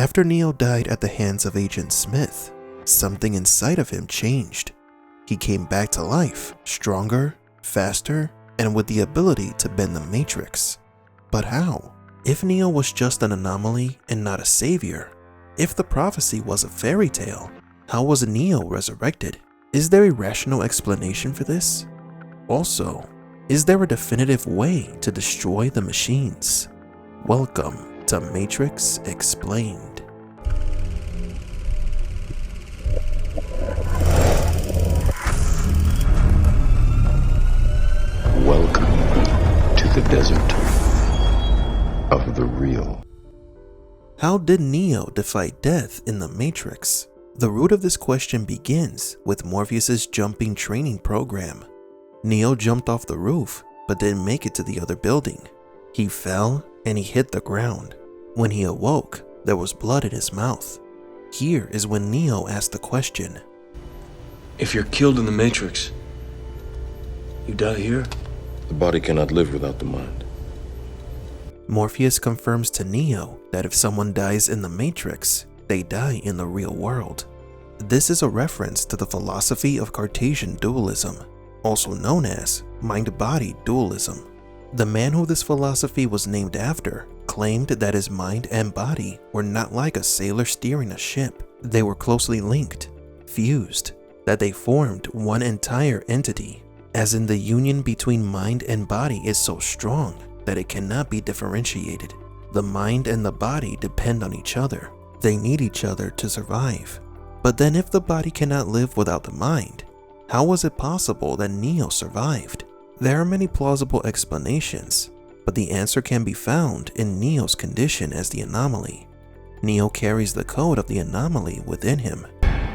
After Neo died at the hands of Agent Smith, something inside of him changed. He came back to life, stronger, faster, and with the ability to bend the Matrix. But how? If Neo was just an anomaly and not a savior, if the prophecy was a fairy tale, how was Neo resurrected? Is there a rational explanation for this? Also, is there a definitive way to destroy the machines? Welcome to Matrix Explained. Welcome to the desert of the real. How did Neo defy death in the Matrix? The root of this question begins with Morpheus's jumping training program. Neo jumped off the roof, but didn't make it to the other building. He fell and he hit the ground. When he awoke, there was blood in his mouth. Here is when Neo asked the question. If you're killed in the Matrix, you die here? The body cannot live without the mind. Morpheus confirms to Neo that if someone dies in the Matrix, they die in the real world. This is a reference to the philosophy of Cartesian dualism, also known as mind-body dualism. The man who this philosophy was named after claimed that his mind and body were not like a sailor steering a ship. They were closely linked, fused, that they formed one entire entity, as in the union between mind and body is so strong that it cannot be differentiated. The mind and the body depend on each other. They need each other to survive. But then if the body cannot live without the mind, how was it possible that Neo survived? There are many plausible explanations, but the answer can be found in Neo's condition as the anomaly. Neo carries the code of the anomaly within him.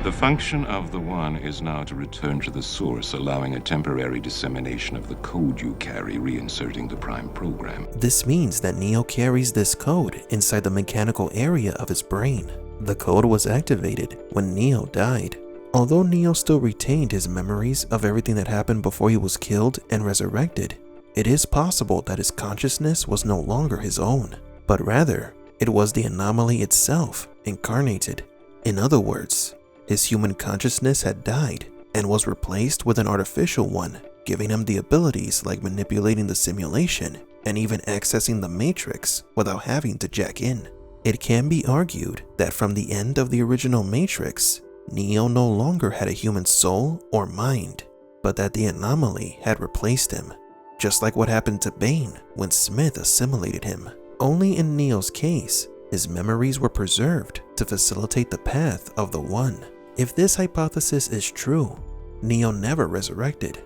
The function of the One is now to return to the source, allowing a temporary dissemination of the code you carry, reinserting the Prime program. This means that Neo carries this code inside the mechanical area of his brain. The code was activated when Neo died. Although Neo still retained his memories of everything that happened before he was killed and resurrected, it is possible that his consciousness was no longer his own, but rather, it was the anomaly itself incarnated. In other words, his human consciousness had died and was replaced with an artificial one, giving him the abilities like manipulating the simulation and even accessing the Matrix without having to jack in. It can be argued that from the end of the original Matrix, Neo no longer had a human soul or mind, but that the anomaly had replaced him, just like what happened to Bane when Smith assimilated him. Only in Neo's case, his memories were preserved to facilitate the path of the One. If this hypothesis is true, Neo never resurrected.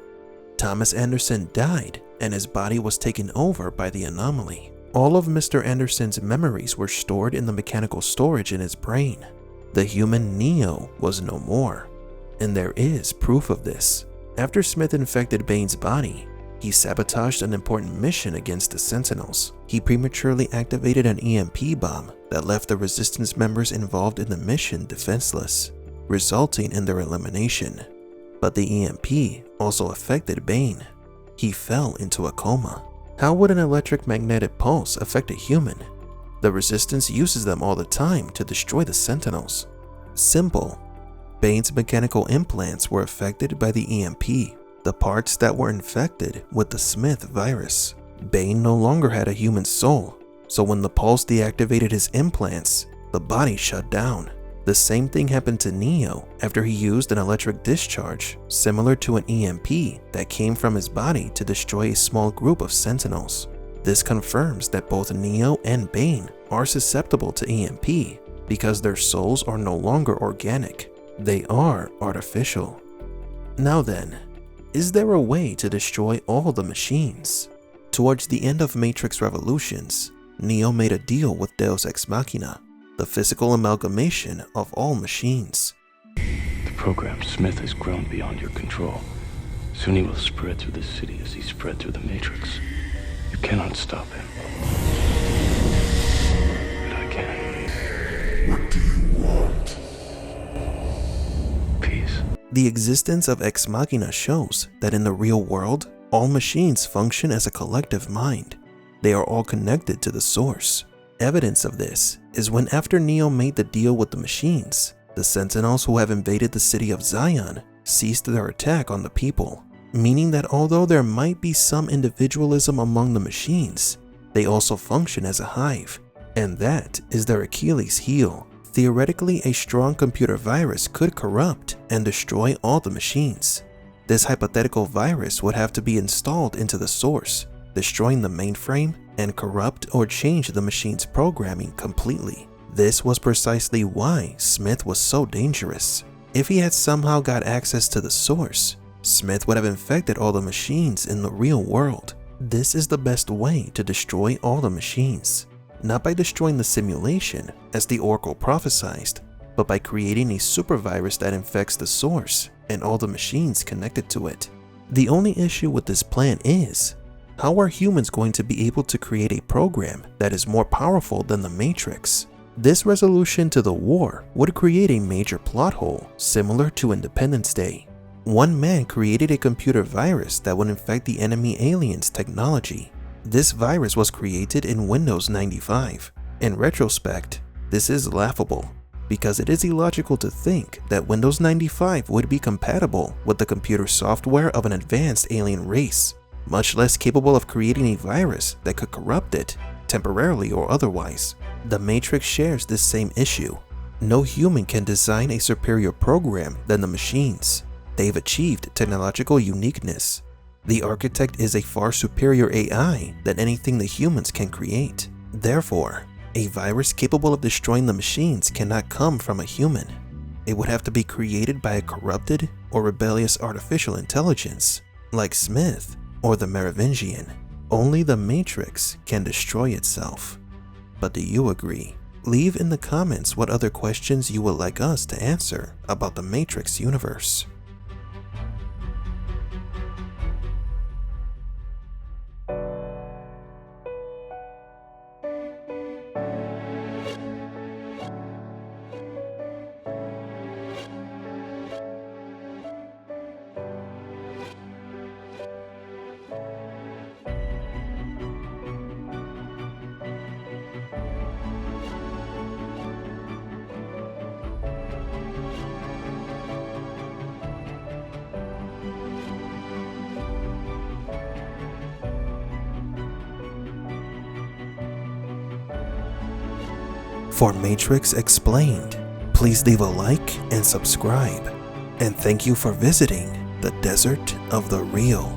Thomas Anderson died and his body was taken over by the anomaly. All of Mr. Anderson's memories were stored in the mechanical storage in his brain. The human Neo was no more, and there is proof of this. After Smith infected Bane's body, he sabotaged an important mission against the Sentinels. He prematurely activated an EMP bomb that left the Resistance members involved in the mission defenseless, resulting in their elimination. But the EMP also affected Bane. He fell into a coma. How would an electromagnetic pulse affect a human? The Resistance uses them all the time to destroy the Sentinels. Simple. Bane's mechanical implants were affected by the EMP, the parts that were infected with the Smith virus. Bane no longer had a human soul, so when the pulse deactivated his implants, the body shut down. The same thing happened to Neo after he used an electric discharge similar to an EMP that came from his body to destroy a small group of Sentinels. This confirms that both Neo and Bane are susceptible to EMP because their souls are no longer organic. They are artificial. Now then, is there a way to destroy all the machines? Towards the end of Matrix Revolutions, Neo made a deal with Deus Ex Machina, the physical amalgamation of all machines. The program Smith has grown beyond your control. Soon he will spread through the city as he spread through the Matrix. You cannot stop him. But I can. What do you want? Peace. The existence of Ex Machina shows that in the real world, all machines function as a collective mind. They are all connected to the source. Evidence of this is when, after Neo made the deal with the machines, the Sentinels who have invaded the city of Zion ceased their attack on the people, meaning that although there might be some individualism among the machines, they also function as a hive, and that is their Achilles heel. Theoretically, a strong computer virus could corrupt and destroy all the machines. This hypothetical virus would have to be installed into the source, destroying the mainframe, and corrupt or change the machine's programming completely. This was precisely why Smith was so dangerous. If he had somehow got access to the source, Smith would have infected all the machines in the real world. This is the best way to destroy all the machines. Not by destroying the simulation, as the Oracle prophesied, but by creating a super virus that infects the source and all the machines connected to it. The only issue with this plan is, how are humans going to be able to create a program that is more powerful than the Matrix? This resolution to the war would create a major plot hole similar to Independence Day. One man created a computer virus that would infect the enemy aliens' technology. This virus was created in Windows 95. In retrospect, this is laughable, because it is illogical to think that Windows 95 would be compatible with the computer software of an advanced alien race, much less capable of creating a virus that could corrupt it, temporarily or otherwise. The Matrix shares this same issue. No human can design a superior program than the machines. They've achieved technological uniqueness. The architect is a far superior AI than anything the humans can create. Therefore, a virus capable of destroying the machines cannot come from a human. It would have to be created by a corrupted or rebellious artificial intelligence, like Smith or the Merovingian. Only the Matrix can destroy itself. But do you agree? Leave in the comments what other questions you would like us to answer about the Matrix universe. For Matrix Explained, please leave a like and subscribe. And thank you for visiting the Desert of the Real.